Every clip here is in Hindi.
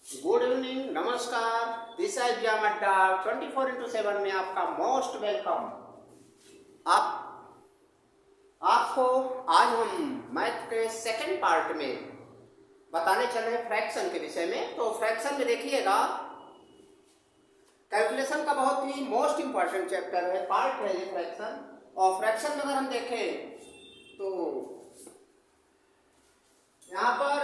गुड इवनिंग, नमस्कार। दिस इज जाम अड्डा 24x7 में आपका मोस्ट वेलकम। आप आपको आज हम मैथ के सेकंड पार्ट में बताने चल रहे हैं फ्रैक्शन के विषय में। तो फ्रैक्शन में देखिएगा, कैलकुलेशन का बहुत ही मोस्ट इंपॉर्टेंट चैप्टर है, पार्ट है ये फ्रैक्शन। और फ्रैक्शन में अगर हम देखें तो यहाँ पर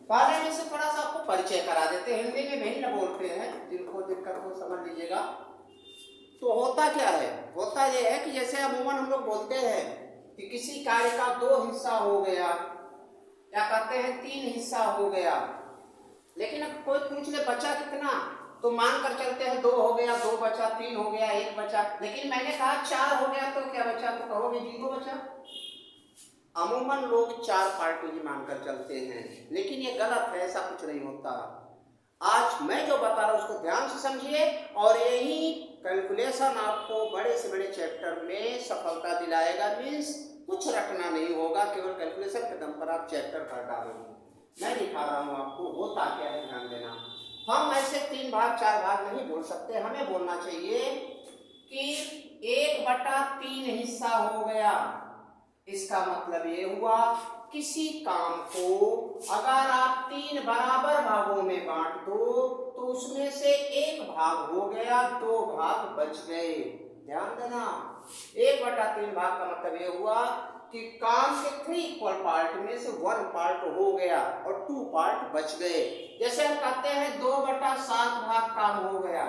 पहले में से थोड़ा सा आपको परिचय करा देते हैं। हिंदी में भिन्न बोलते हैं, जिनको दिक्कत हो समझ लीजिएगा। तो होता क्या है, होता यह है कि जैसे अमूमन हम लोग बोलते हैं कि किसी कार्य का दो हिस्सा हो गया या कहते हैं तीन हिस्सा हो गया, लेकिन अब कोई पूछ ले बचा कितना, तो मान कर चलते हैं दो हो गया, दो बचा, तीन हो गया, एक बचा। लेकिन मैंने कहा चार हो गया तो क्या बचा, तो कहोगे जीरो बचा। अमूमन लोग चार पार्ट ही मानकर चलते हैं, लेकिन ये गलत है, ऐसा कुछ नहीं होता। आज मैं जो बता रहा हूं उसको ध्यान से समझिए, और यही कैलकुलेशन आपको बड़े से बड़े चैप्टर में सफलता दिलाएगा। मीन्स कुछ रखना नहीं होगा, केवल कैलकुलेशन के दम पर आप चैप्टर कर डालोगे। मैं दिखा रहा हूं आपको होता क्या है, ध्यान देना। हम ऐसे तीन भाग चार भाग नहीं बोल सकते, हमें बोलना चाहिए कि 1/3 हिस्सा हो गया। इसका मतलब ये हुआ किसी काम को अगर आप तीन बराबर भागों में बांट दो तो उसमें से एक भाग हो गया, दो भाग बच गए। ध्यान देना, 1/3 भाग का मतलब ये हुआ कि काम के 3 इक्वल पार्ट में से 1 पार्ट हो गया और 2 पार्ट बच गए। जैसे हम कहते हैं 2/7 भाग काम हो गया।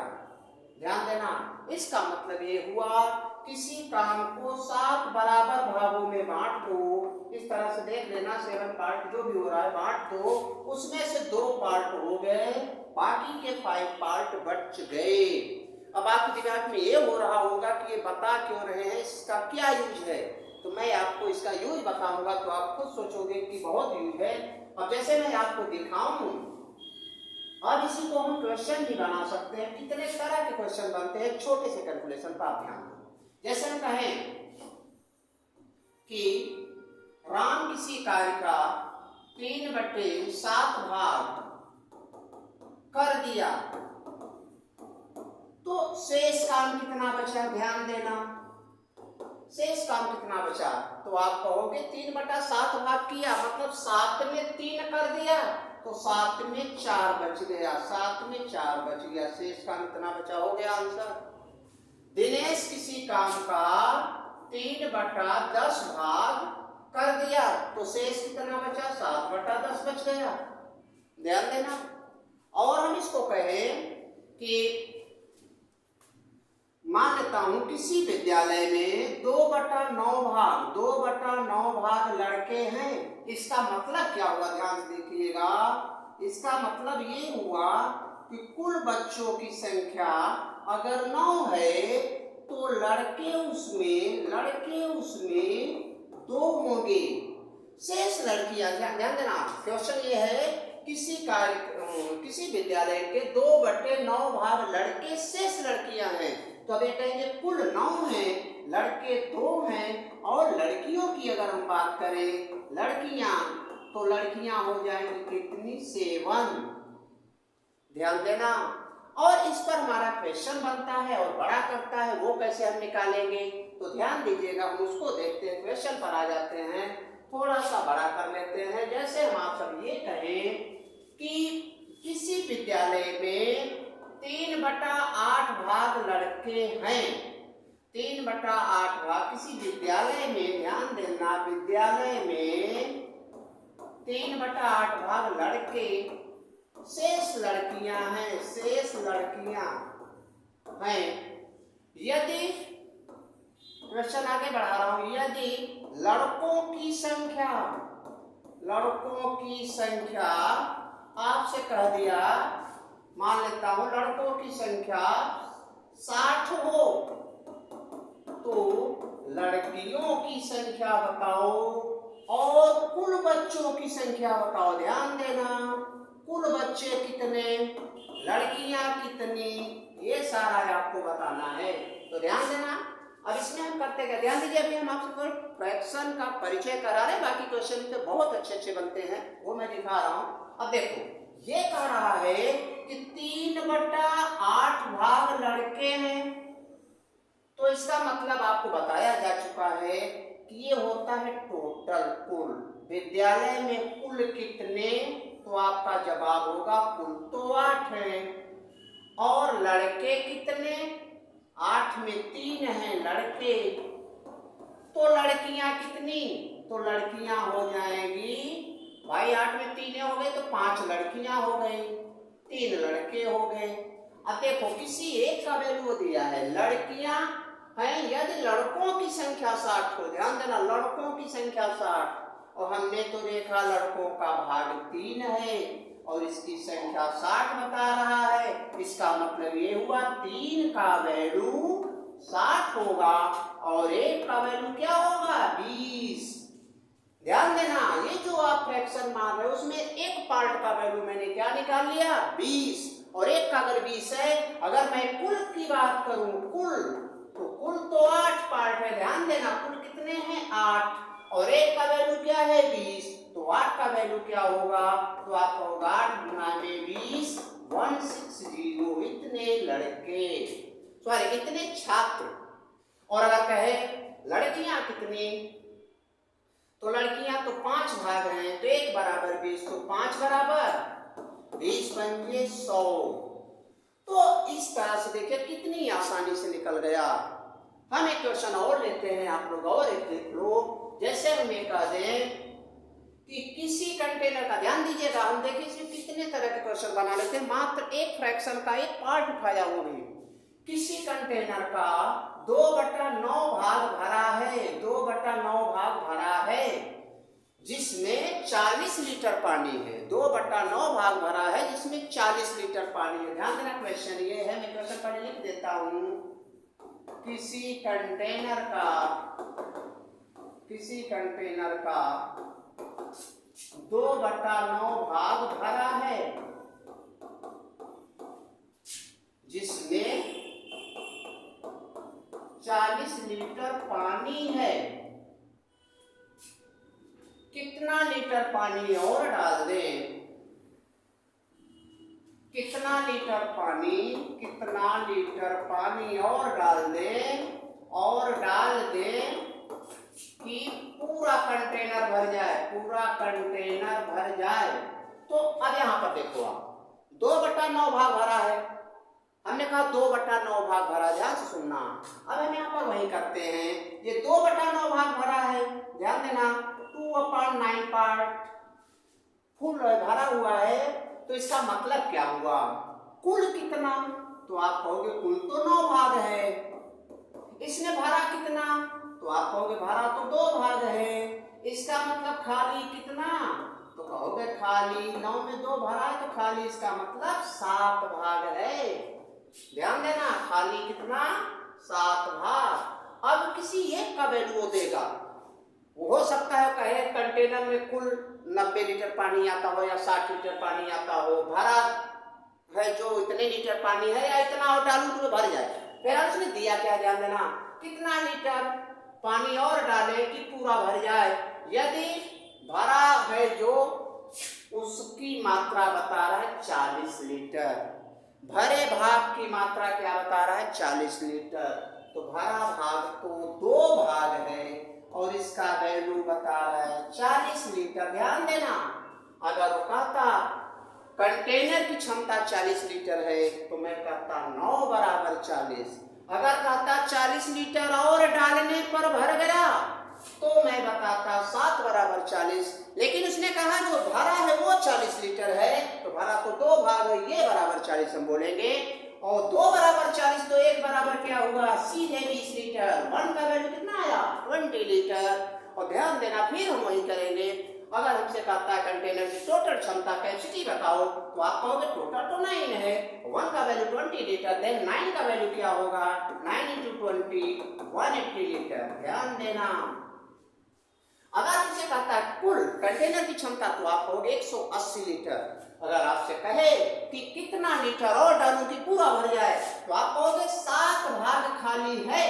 ध्यान देना, इसका मतलब ये हुआ किसी काम को 7 बराबर भागों में बांट दो। इस तरह से देख लेना, 7 पार्ट जो भी हो रहा है बांट दो, उसमें से 2 पार्ट हो गए, बाकी के 5 पार्ट बच गए। अब आपके दिमाग में ये हो रहा होगा कि ये बता क्यों रहे हैं, इसका क्या यूज है। तो मैं आपको इसका यूज बताऊंगा तो आप खुद सोचोगे कि बहुत यूज है। अब जैसे मैं आपको दिखाऊं, अब इसी को हम क्वेश्चन भी बना सकते हैं। कितने तरह के क्वेश्चन बनते हैं छोटे से कैलकुलेशन पर, आप ध्यान दें। जैसे हम कहें कि राम किसी कार्य का 3/7 भाग कर दिया, तो शेष काम कितना बचा, ध्यान देना। शेष काम कितना बचा, तो आप कहोगे 3/7 भाग किया मतलब 7 में 3 कर दिया, तो 7 में 4 बच गया, 7 में 4 बच गया। शेष काम कितना बचा, हो गया आंसर। दिनेश किसी काम का 3/10 भाग कर दिया, तो शेष कितना बचा, 7/10 बच गया। ध्यान देना। और हम इसको कहें कि मान लेता हूं किसी विद्यालय में 2/9 भाग लड़के हैं। इसका मतलब क्या हुआ, ध्यान से देखिएगा। इसका मतलब ये हुआ कि कुल बच्चों की संख्या अगर 9 है तो लड़के उसमें 2 होंगे, शेष लड़कियां। ध्यान देना, क्वेश्चन ये है किसी विद्यालय के 2/9 भाग लड़के, शेष लड़कियां हैं। तो अब ये कहेंगे कुल 9 हैं, लड़के 2 हैं, और लड़कियों की अगर हम बात करें लड़कियां, तो लड़कियां हो जाएंगी कितनी, 7। ध्यान देना। और इस पर हमारा क्वेश्चन बनता है और बड़ा करता है, वो कैसे हम निकालेंगे, तो ध्यान दीजिएगा, हम उसको देखते हैं। क्वेश्चन पर आ जाते हैं, थोड़ा सा बड़ा कर लेते हैं। जैसे हम आप सब ये कहें कि किसी विद्यालय में 3/8 भाग लड़के हैं। 3/8 भाग किसी विद्यालय में, ध्यान देना, विद्यालय में 3/8 भाग लड़के, शेष लड़कियां हैं, शेष लड़कियां हैं। यदि क्वेश्चन आगे बढ़ा रहा हूं, यदि लड़कों की संख्या आपसे कह दिया, मान लेता हूं लड़कों की संख्या 60 हो, तो लड़कियों की संख्या बताओ और कुल बच्चों की संख्या बताओ। ध्यान देना, कुल बच्चे कितने, लड़कियां कितनी, ये सारा आपको बताना है। तो ध्यान देना। अब इसमें हम करते क्या, ध्यान दीजिए, अभी हम आपसे फ्रैक्शन का परिचय करा रहे हैं, बाकी क्वेश्चन तो बहुत अच्छे अच्छे बनते हैं, वो मैं दिखा रहा हूँ। अब देखो, ये कह रहा है कि 3/8 भाग लड़के हैं, तो इसका मतलब आपको बताया जा चुका है कि ये होता है टोटल, कुल। विद्यालय में कुल कितने, तो आपका जवाब होगा कुल तो 8 है। और लड़के कितने, 8 में 3 हैं लड़के, तो लड़कियां कितनी, तो लड़कियां हो जाएंगी भाई, 8 में 3 हो गए तो 5 लड़कियां हो गई, 3 लड़के हो गए। अब देखो, किसी एक का वैल्यू दिया है, लड़कियां हैं, यदि लड़कों की संख्या 60 हो, ध्यान देना, लड़कों की संख्या 60, और हमने तो देखा लड़कों का भाग 3 है और इसकी संख्या 60 बता रहा है, इसका मतलब ये हुआ 3 का वैल्यू 60 होगा और 1 का वैल्यू क्या होगा, 20। ध्यान देना, ये जो आप फ्रैक्शन मान रहे हो उसमें एक पार्ट का वैल्यू मैंने क्या निकाल लिया, 20, और एक का अगर 20 है, अगर मैं कुल की बात करूं, कुल तो 8 पार्ट है, ध्यान देना, कुल कितने हैं 8, और एक का वैल्यू क्या है 20, तो 8 का वैल्यू क्या होगा, तो आपका होगा 8 गुना में 20, 160, इतने लड़के, सॉरी इतने छात्र। और अगर कहे लड़कियां कितनी, तो लड़कियां तो 5 भाग हैं, तो 1 बराबर 20, तो 5 बराबर 20 पंजे 100। तो इस तरह से देखिए कितनी आसानी से निकल गया। हम एक क्वेश्चन और लेते हैं, आप लोग और एक देख लो। जैसे हम ये कह दें कि किसी कंटेनर का, ध्यान दीजिएगा, हम देखिए इसमें कितने तरह के क्वेश्चन बना लेते हैं, मात्र एक फ्रैक्शन का एक पार्ट उठाया हुआ भी। किसी कंटेनर का 2/9 भाग भरा है, 2/9 भाग भरा है, जिसमें 40 लीटर पानी है, 2/9 भाग भरा है जिसमें 40 लीटर पानी है। ध्यान देना, क्वेश्चन ये है, मैं क्वेश्चन पहले लिख देता हूं, किसी कंटेनर का 2/9 भाग भरा है, जिसमें 40 लीटर पानी है, कितना लीटर पानी और डाल दें, कितना लीटर पानी और डाल दें कि पूरा कंटेनर भर जाए, तो अब यहां पर देखो आप 2/9 भाग भरा है, हमने कहा 2/9 भाग भरा, ध्यान से सुनना। अब हम यहाँ पर वही करते हैं, ये 2/9 भाग भरा है, ध्यान देना, 2/9 पार्ट फुल भरा हुआ है, तो इसका मतलब क्या हुआ, कुल कितना, तो आप कहोगे कुल तो 9 भाग है। इसने भरा कितना, तो आप कहोगे भरा तो 2 भाग है। इसका मतलब खाली कितना, तो कहोगे खाली 9 में 2 भरा है, तो खाली इसका मतलब 7 भाग है। ध्यान देना, खाली कितना, 7 भाग। अब किसी एक का वैल्यू देगा, वो हो सकता है कहे कंटेनर में कुल 90 लीटर पानी आता हो या 60 लीटर पानी आता हो, भरा है जो इतने लीटर पानी है या इतना और डालूं तो भर जाए। फिर उसने दिया क्या, ध्यान देना, कितना लीटर पानी और डाले कि पूरा भर जाए। यदि भरा है जो, उसकी मात्रा बता रहा है 40 लीटर, भरे भाग की मात्रा क्या बता रहा है 40 लीटर, तो भरा भाग तो 2 भाग है और इसका वैल्यू बता रहा है 40 लीटर। ध्यान देना, अगर वो कहता कंटेनर की क्षमता 40 लीटर है, तो मैं कहता 9 बराबर 40। अगर कहता 40 लीटर और डालने पर भर गया, तो मैं बताता 7 बराबर 40। लेकिन उसने कहा जो भरा है वो 40 लीटर है, तो भरा तो 2 भाग है, ये बराबर 40 हम बोलेंगे, और 2 बराबर 40 तो 1 बराबर क्या हुआ, सीधे 20 लीटर। 1 का वैल्यू कितना आया, 20 लीटर। और ध्यान देना, फिर हम वही करेंगे, अगर हमसे कहता है कंटेनर की टोटल क्षमता कैपेसिटी बताओ, तो आप कहोगे टोटल तो 9 है, 1 का वैल्यू 20 लीटर, देन 9 का वैल्यू क्या होगा, 9 × 20 180 लीटर। ध्यान देना, अगर हमसे कहता है कुल कंटेनर की क्षमता, तो आप कहोगे 180 लीटर। अगर आपसे कहे कि कितना लीटर और डालूं कि पूरा भर जाए, तो आप कहोगे 7 भाग खाली है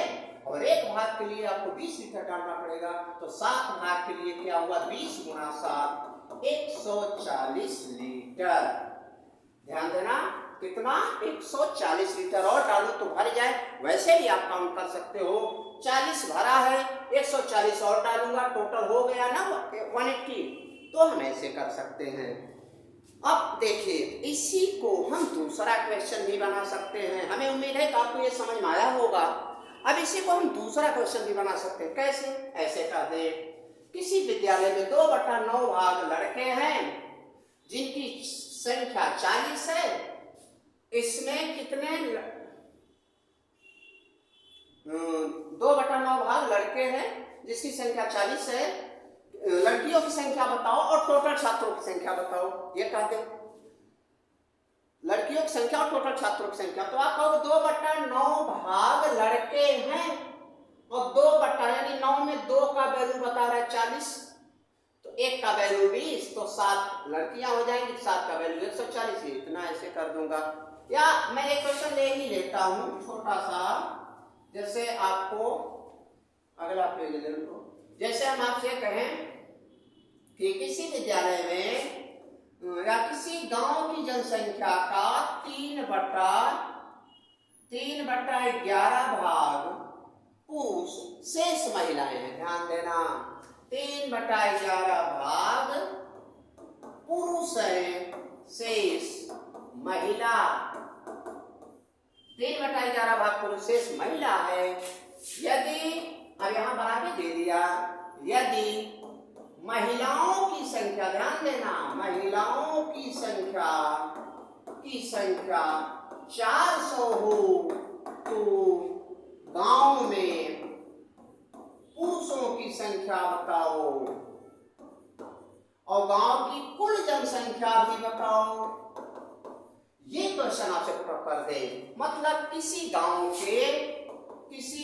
और एक भाग के लिए आपको 20 लीटर डालना पड़ेगा। तो 7 भाग के लिए क्या हुआ, 20 गुणा 7 140 लीटर। ध्यान देना, कितना, 140 लीटर और डालू तो भर जाए। वैसे भी आप काउंट कर सकते हो, 40 भरा है, 140 और डालूंगा, टोटल हो गया ना 180। तो हम ऐसे कर सकते हैं। अब देखिए, इसी को हम दूसरा क्वेश्चन भी बना सकते हैं। हमें उम्मीद है कि आपको ये समझ में आया होगा। अब इसी को हम दूसरा क्वेश्चन भी बना सकते हैं। कैसे, ऐसे कर दे, किसी विद्यालय में 2/9 भाग लड़के हैं जिनकी संख्या 40 है। इसमें कितने 2/9 भाग लड़के हैं जिसकी संख्या 40 है। लड़कियों की संख्या बताओ और टोटल छात्रों की संख्या बताओ। ये कहते लड़कियों की संख्या और टोटल छात्रों की संख्या। तो आप कहोगे 2/9 भाग लड़के हैं और 2 यानी 9 में 2 का वैल्यू बता रहा है 40, तो 1 का वैल्यू 20, तो 7 लड़कियां हो जाएंगी, 7 का वैल्यू 140। इतना ऐसे कर दूंगा। या मैं एक क्वेश्चन ले ही लेता हूं छोटा सा, जैसे आपको अगला पेज ले लो। जैसे हम आपसे कहें कि किसी विद्यालय में या किसी गांव की जनसंख्या का 3/11 भाग पुरुष शेष महिलाएं हैं। ध्यान देना, 3/11 भाग पुरुष है, शेष महिला। 3/11 भाग पुरुष शेष महिला है। यदि, अब यहां बना के दे दिया, यदि महिलाओं की संख्या, ध्यान देना, महिलाओं की संख्या 400 हो तो गांव में पुरुषों की संख्या बताओ और गांव की कुल जनसंख्या भी बताओ। ये क्वेश्चन आपसे पुट कर दे। मतलब किसी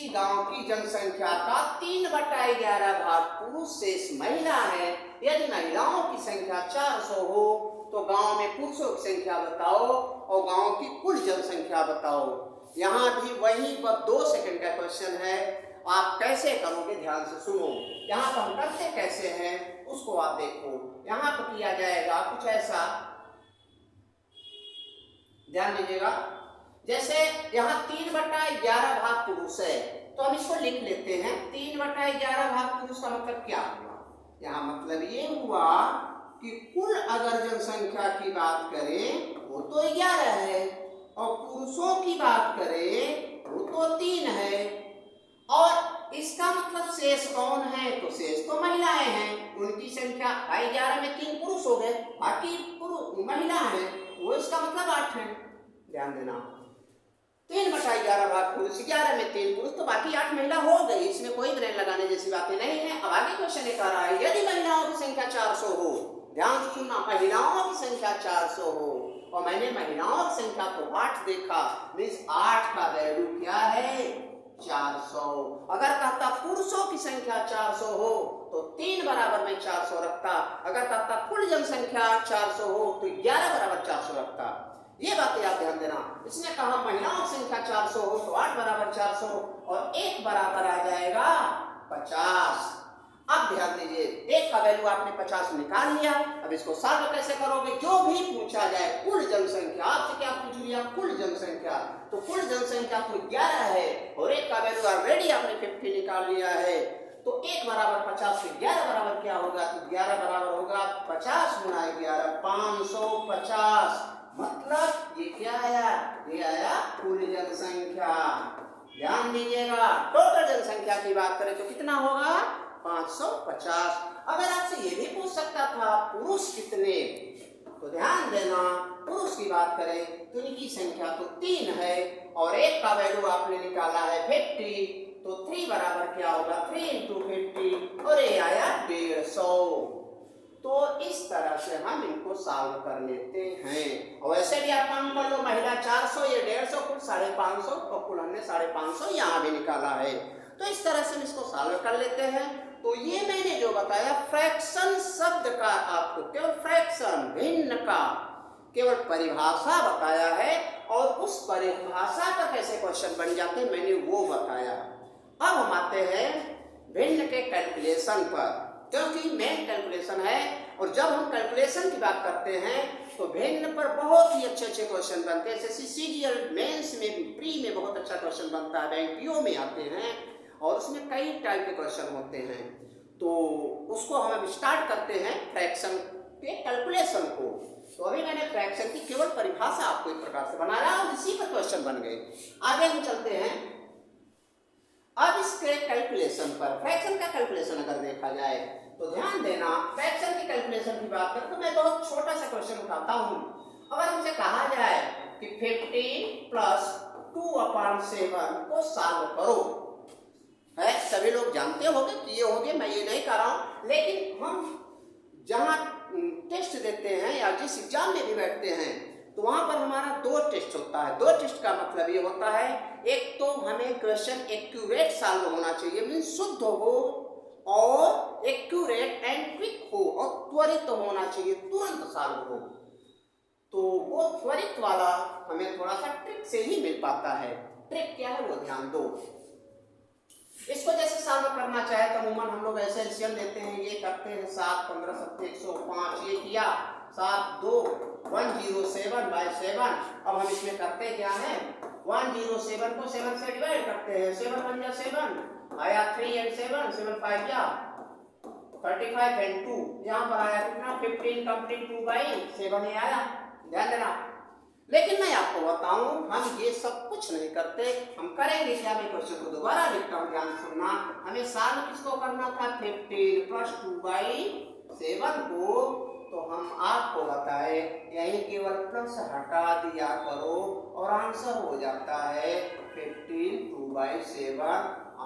गांव की जनसंख्या का 3/11 भाग पुरुष शेष महिला है। यदि महिलाओं की संख्या 400 हो तो गांव में पुरुषों की संख्या बताओ और गांव की कुल जनसंख्या बताओ। यहाँ भी वही 2 सेकंड का क्वेश्चन है। आप कैसे करोगे, ध्यान से सुनो। यहाँ पर हम करते कैसे हैं उसको आप देखो। यहाँ पर किया जाएगा कुछ ऐसा, ध्यान दीजिएगा। जैसे यहाँ 3/11 भाग पुरुष है तो हम इसको लिख लेते हैं। 3/11 भाग पुरुष का मतलब क्या हुआ, यहाँ मतलब ये हुआ कि कुल अगर जनसंख्या की बात करें वो तो 11 है और पुरुषों की बात करें वो तो 3 है। और इसका मतलब शेष कौन है, तो शेष तो महिलाएं हैं। उनकी संख्या 11 में 3 पुरुष हो गए, बाकी महिला है, वो इसका मतलब 8 है। ध्यान देना, 3/11 भाग पुरुष, 11 में 3 पुरुष, तो बाकी 8 महिला हो गई। इसमें कोई ब्रेन लगाने जैसी बातें नहीं है। अब आगे क्वेश्चन कह रहा है, यदि महिलाओं की संख्या 400 हो, ध्यान से सुनना, महिलाओं की संख्या 400 हो और मैंने महिलाओं की संख्या को 8 देखा, मीन्स 8 का वैल्यू क्या है, 400। अगर कहता पुरुषों की संख्या 400 हो तो 3 बराबर में 400 रखता। अगर कहता कुल जनसंख्या 400 हो तो 11 बराबर 400 रखता। ये बातें आप ध्यान देना। इसने कहा महिलाओं की संख्या 400 हो तो 8 बराबर 400 और 1 बराबर आ जाएगा 50। अब ध्यान दीजिए, 1 का वैल्यू आपने 50 निकाल लिया। अब इसको सॉल्व कैसे करोगे, जो भी पूछा जाए कुल जनसंख्या, आपसे क्या पूछ लिया, कुल जनसंख्या, तो कुल जनसंख्या तो 11 है और 1 का वैल्यू ऑलरेडी आपने 50 निकाल लिया है। तो 1 बराबर 50 से 11 बराबर क्या होगा, तो 11 बराबर होगा 50 गुणा 11, 550। मतलब ये क्या आया, ये आया कुल जनसंख्या। ध्यान दीजिएगा, टोटल जनसंख्या की बात करें तो कितना होगा, 550। अगर आपसे ये भी पूछ सकता था पुरुष कितने, तो ध्यान देना, पुरुष की बात करें तो इनकी संख्या तो 3 है और 1 का वैल्यू आपने निकाला है 50, तो 3 बराबर क्या होगा, 3 × 50 और ये आया 150। तो इस तरह से हम इनको सॉल्व कर लेते हैं। और वैसे भी आप काम कर लो, महिला 400, ये 150, कुल 550 और कुल हमने 550 यहाँ भी निकाला है। तो इस तरह से हम इसको सॉल्व कर लेते हैं। तो ये मैंने जो बताया फ्रैक्शन शब्द का, आपको केवल फ्रैक्शन भिन्न का केवल परिभाषा बताया है और उस परिभाषा का कैसे क्वेश्चन बन जाते हैं मैंने वो बताया। अब हम आते हैं भिन्न के कैलकुलेशन पर, क्योंकि मेन कैलकुलेशन है। और जब हम कैलकुलेशन की बात करते हैं तो भिन्न पर बहुत ही अच्छे अच्छे क्वेश्चन बनते हैं। जैसे सीजीएल मेंस में भी, प्री में बहुत अच्छा क्वेश्चन बनता है, बैंक पीओ में आते हैं और उसमें कई टाइप के क्वेश्चन होते हैं। तो उसको हम अब स्टार्ट करते हैं फ्रैक्शन के कैलकुलेशन को। तो अभी मैंने फ्रैक्शन की केवल परिभाषा आपको एक प्रकार से बनाया और इसी पर क्वेश्चन बन गए। आगे हम चलते हैं अब इसके कैलकुलेशन पर। फ्रैक्शन का कैलकुलेशन अगर देखा जाए तो ध्यान देना, फ्रैक्शन की कैलकुलेशन की बात करें तो मैं बहुत छोटा सा क्वेश्चन उठाता हूं। अगर हमसे कहा जाए कि 15 प्लस 2/7 को सॉल्व करो, है सभी लोग जानते होंगे, किए होंगे, मैं ये नहीं कर रहा हूं, लेकिन हम जहां टेस्ट देते हैं या जिस एग्जाम में भी बैठते हैं तो वहां पर हमारा दो टेस्ट होता है। दो टेस्ट का मतलब ये होता है, एक तो हमें क्वेश्चन एक्यूरेट सॉल्व होना चाहिए, मीन्स शुद्ध हो और एक्यूरेट एंड क्विक हो और त्वरित होना चाहिए, तुरंत सॉल्व हो। तो वो त्वरित वाला हमें थोड़ा सा ट्रिक से ही मिल पाता है। ट्रिक क्या है वो ध्यान दो। इसको जैसे सॉल्व करना चाहे तो अमूमन हम लोग ऐसे एलसीएम लेते हैं, ये करते हैं 7 15 7 105, ये किया 7 2 107/7। अब हम इसमें करते क्या है, 107 को 7 से डिवाइड करते हैं, 7 1 जा 7 आया, 3 and 7 7 5 जा 35 and 2, यहाँ पर आया कितना 15 कंप्लीट 2/7 ही आया, ध्यान देना। लेकिन मैं आपको बताऊं हम ये सब कुछ नहीं करते, हम करेंगे क्या, मैं क्वेश्चन को दोबारा लिखता हूं, ध्यान सुनना। हमें सॉल्व किसको करना था, 15 प्लस 2/7 को। तो हम आपको बताए यही केवल प्लस हटा दिया करो और आंसर हो जाता है 15 2/7,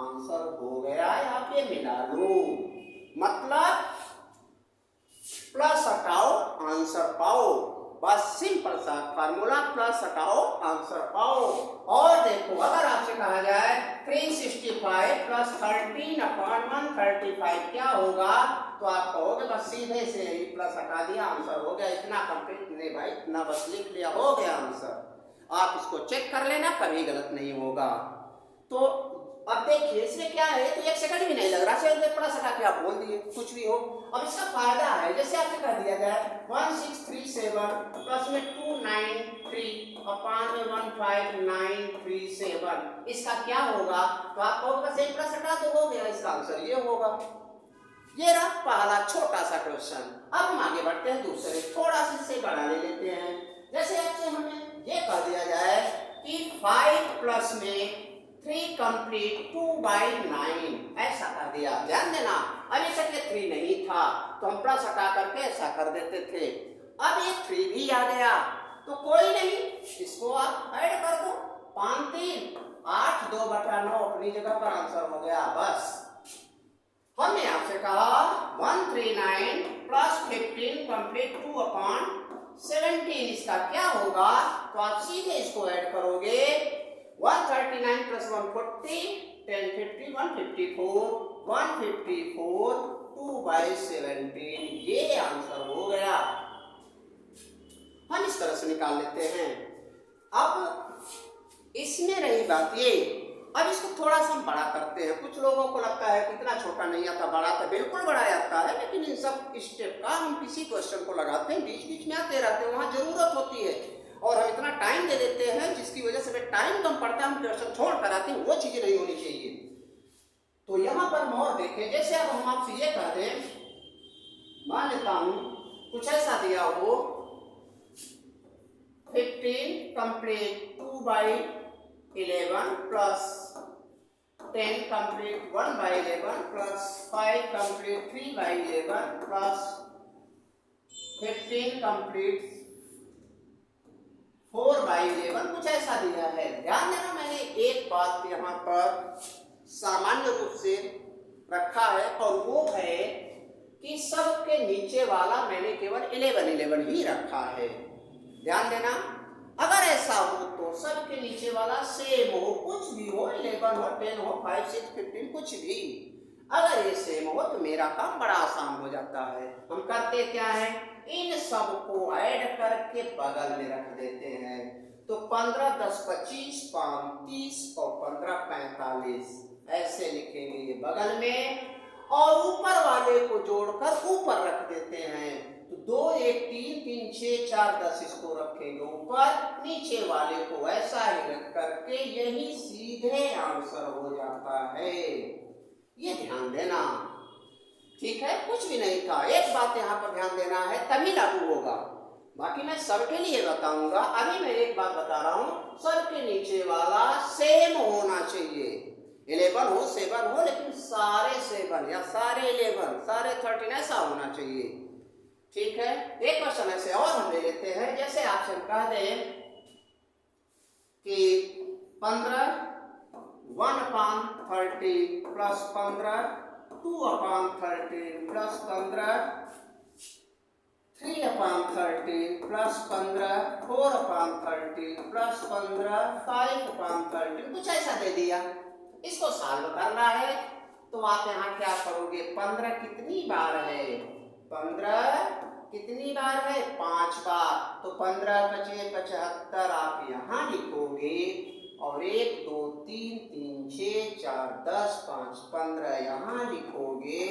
आंसर हो गया, यहाँ पे मिला लो। मतलब प्लस हटाओ आंसर पाओ, बस सिंपल सा फार्मूला, प्लस हटाओ आंसर पाओ। और देखो अगर आपसे कहा जाए 365 प्लस 13/135 क्या होगा, तो आप कहोगे बस सीधे से ही प्लस हटा दिया, आंसर हो गया, इतना कंप्लीट नहीं भाई, इतना बस लिख लिया, हो गया आंसर। आप इसको चेक कर लेना, कभी गलत नहीं होगा। तो अब देखिए इसमें क्या है, तो 1 सेकंड भी नहीं लग रहा, सिर्फ प्लस हटा के आप बोल दिए, कुछ भी हो। अब इसका फायदा है, जैसे आपसे कह दिया जाए 1637 प्लस में 293/1537, इसका क्या होगा, तो आप कहोगे बस एक प्लस हटा दो, हो गया, इसका आंसर ये होगा। ये रहा पहला छोटा सा क्वेश्चन। अब हम आगे बढ़ते हैं दूसरे, थोड़ा सा इसे बड़ा ले लेते हैं। जैसे आपसे हमें ये कह दिया जाए कि 5 प्लस में 3 कंप्लीट 2/9, ऐसा कर दिया, ध्यान देना। अभी तक ये 3 नहीं था तो हम प्लस हटा करके ऐसा कर देते थे, अब ये 3 भी आ गया तो कोई नहीं, इसको आप ऐड कर दो, 5 3 8 2/9 अपनी जगह पर आंसर हो गया। बस हमने आपसे कहा 139 प्लस 15 कंप्लीट 2/17, इसका क्या होगा, तो आप सीधे इसको ऐड करोगे, 139 प्लस 140 1050 154 154 2/17, ये आंसर हो गया। हम इस तरह से निकाल लेते हैं। अब इसमें रही बात ये, अब इसको थोड़ा सा हम बड़ा करते हैं। कुछ लोगों को लगता है कि इतना छोटा नहीं आता, बड़ा तो बिल्कुल बड़ा आता है, लेकिन इन सब स्टेप का हम किसी क्वेश्चन को लगाते हैं, बीच बीच में आते रहते हैं, वहां जरूरत होती है और हम इतना टाइम दे देते हैं जिसकी वजह से टाइम कम पड़ता है, हम क्वेश्चन छोड़ कर आते हैं, वो चीजें नहीं होनी चाहिए। तो यहाँ पर हम और देखें, जैसे अब हम आपसे ये कह दें, मान लेता हूं कुछ ऐसा दिया हो, 15 complete 2/11 plus 10 complete 1/11 plus 5 complete 3/11 plus 15 complete 4/11, कुछ ऐसा दिया है। ध्यान देना, मैंने एक बात यहाँ पर सामान्य रूप से रखा है और वो है कि सबके नीचे वाला मैंने केवल 11 ही रखा है। ध्यान देना, अगर ऐसा हो तो सबके नीचे वाला सेम हो, कुछ भी हो, 11 हो 10 हो 5 6 15 कुछ भी, अगर ये सेम हो तो मेरा काम बड़ा आसान हो जाता है। हम करते क्या है, इन सब को ऐड करके बगल में रख देते हैं। तो 15 10 25 5 30 और 15 45, ऐसे लिखेंगे ये बगल में, और ऊपर वाले को जोड़कर ऊपर रख देते हैं। तो 2 1 3 3 6 4 10 इसको रखेंगे ऊपर, नीचे वाले को ऐसा ही रख करके यही सीधे आंसर हो जाता है। ये ध्यान देना, ठीक है, कुछ भी नहीं था। एक बात यहाँ पर ध्यान देना है, तभी लागू होगा, बाकी मैं सबके लिए बताऊंगा। अभी मैं एक बात बता रहा हूँ, सबके नीचे वाला सेम होना चाहिए। 11 हो 7 हो, लेकिन सारे 7 या सारे 11 सारे 13 ऐसा होना चाहिए, ठीक है। एक क्वेश्चन ऐसे और हम ले लेते हैं, जैसे आपसे हम कह दें कि 15 1/30 प्लस 15 2/30 प्लस 15 3/30 प्लस 15 4/30 प्लस 15 5/30, कुछ ऐसा दे दिया। इसको सॉल्व करना है तो आप यहाँ क्या करोगे, 15 कितनी बार है, 15 कितनी बार है, 5 बार। तो 15 × 75 आप यहाँ लिखोगे, और 1 2 3 3 6 4 10 5 15 यहाँ लिखोगे,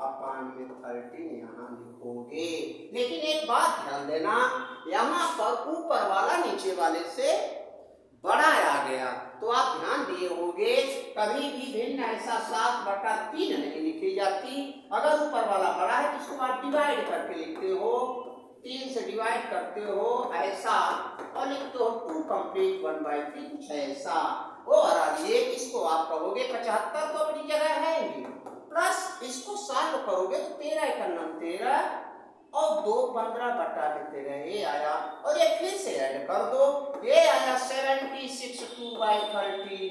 अपान में 13 यहाँ लिखोगे। लेकिन एक बात ध्यान देना, यहाँ पर ऊपर वाला नीचे वाले से बड़ा आ गया, तो आप ध्यान दिए होंगे कभी भी भिन्न ऐसा 7/3 नहीं लिखी जाती। अगर ऊपर वाला बड़ा है तो उसको आप डिवाइड करके लिखते हो, 3 से डिवाइड करते हो ऐसा, और लिखते हो 2 कंप्लीट 1/3, कुछ ऐसा। और आइए इसको आप कहोगे 75 तो अपनी जगह है ही, प्लस इसको सॉल्व करोगे तो 13 × 9 13 और 2 15/13 ये आया, और ये फिर से ऐड कर दो, ये आया 76 2/30,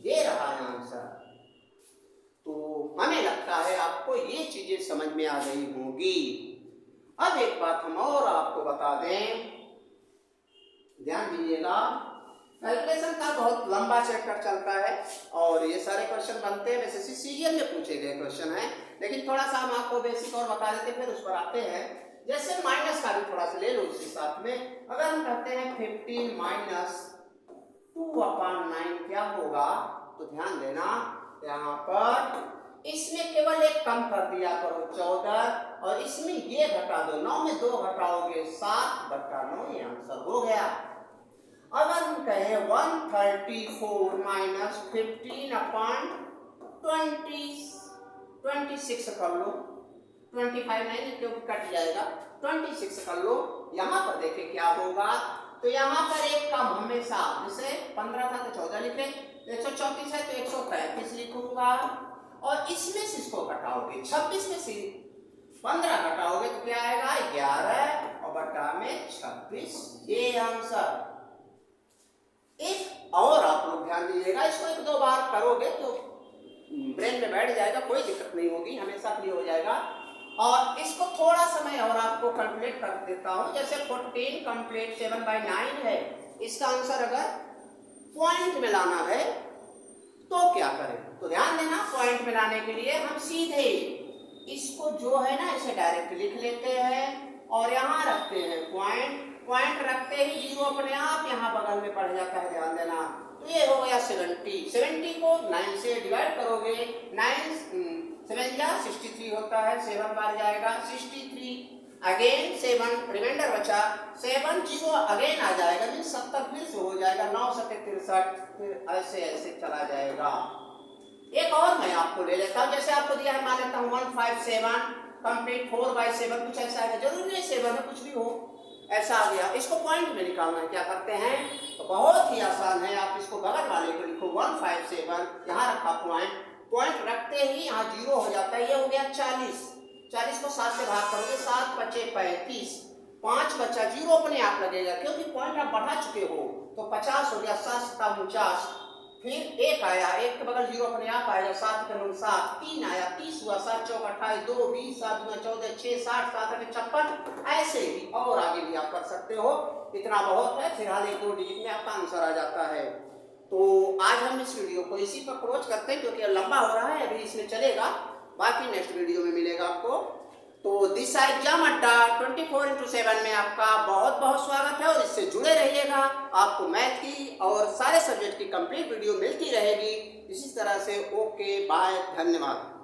ये रहा आंसर। तो हमें लगता है आपको ये चीजें समझ में आ गई होंगी। अब एक बात हम और आपको बता दें, ध्यान दीजिएगा, कैलकुलेशन का बहुत लंबा चैप्टर चलता है और ये सारे क्वेश्चन बनते हैं, वैसे सीरियल में पूछे गए क्वेश्चन हैं, लेकिन थोड़ा सा हम आपको बेसिक और बता देते फिर उस पर आते हैं। जैसे माइनस का भी थोड़ा सा ले लो उसके साथ में, अगर हम कहते हैं 15 - 2/9 क्या होगा, तो ध्यान देना यहाँ पर इसमें केवल एक कम कर दिया करो 14, और इसमें ये घटा दो, 9 में 2 घटाओगे 7/9, ये आंसर हो गया। अगर हम कहें 134 - 15/20 26 कर लो, 25 नहीं क्योंकि कट जाएगा, 26 कर लो। यहाँ पर देखें क्या होगा, तो यहाँ पर एक कम हमेशा, जैसे 15 था तो 14 लिखे, 134 है तो 135 लिखूंगा, और इसमें से इसको घटाओगे 26 में से 15 घटाओगे तो क्या आएगा 11 और बटा में 26, ये आंसर। एक और आप लोग ध्यान दीजिएगा, इसको 1-2 बार करोगे तो ब्रेन में बैठ जाएगा, कोई दिक्कत नहीं होगी, हमेशा क्लियर हो जाएगा। और इसको थोड़ा समय और आपको कैलकुलेट कर देता हूं, जैसे 14 कंप्लीट 7/9 है, इसका आंसर अगर पॉइंट में लाना है तो क्या करें, तो ध्यान देना, पॉइंट में लाने के लिए हम सीधे इसको जो है ना इसे डायरेक्ट लिख लेते हैं और यहाँ रखते हैं पॉइंट, पॉइंट रखते ही 0 अपने आप यहाँ बगल में पड़ जाता है, ध्यान देना। तो ये हो गया 70 को 9 से डिवाइड करोगे, 9 7 जा 63 होता है, 7 बार जाएगा 63, अगेन 7 रिमाइंडर बचा, 7 0 अगेन आ जाएगा, 70 फिर से हो जाएगा, 9 7 63, फिर ऐसे ऐसे चला जाएगा। एक और मैं आपको ले लेता हूँ, जैसे आपको दिया है, मान लेता हूँ 157 कंप्लीट 4/7, कुछ ऐसा है, जरूरी नहीं 7 है, कुछ भी हो, ऐसा आ गया। इसको पॉइंट में निकालना है, क्या करते हैं, तो बहुत ही आसान है, आप इसको बगल वाले को लिखो 157, यहाँ रखा पॉइंट, पॉइंट रखते ही यहाँ 0 हो जाता है, ये हो गया 40, 40 को 7 से भाग करोगे, 7 × 5 = 35, 5 बचा, 0 अपने आप लगेगा क्योंकि पॉइंट आप बढ़ा चुके हो, तो 50 हो गया, 7 × 7 = 49, फिर 1 आया, 1 के बगल 0 अपने आप आएगा, 7 × 9 = 7, 3 आया, 30 हुआ, 7 × 4 = 28, 2 20, 7 × 14 6, 60, 7 × 56, ऐसे ही और आगे भी आप कर सकते हो, इतना बहुत है, फिलहाल 1-2 डिजिट में आपका आंसर आ जाता है। तो आज हम इस वीडियो को इसी पर क्लोज करते हैं क्योंकि लंबा हो रहा है, अभी इसमें चलेगा, बाकी नेक्स्ट वीडियो में मिलेगा आपको। तो दिशा एग्जाम अड्डा 24x7 में आपका बहुत बहुत स्वागत है और इससे जुड़े रहिएगा, आपको मैथ की और सारे सब्जेक्ट की कंप्लीट वीडियो मिलती रहेगी। इसी तरह से ओके बाय, धन्यवाद।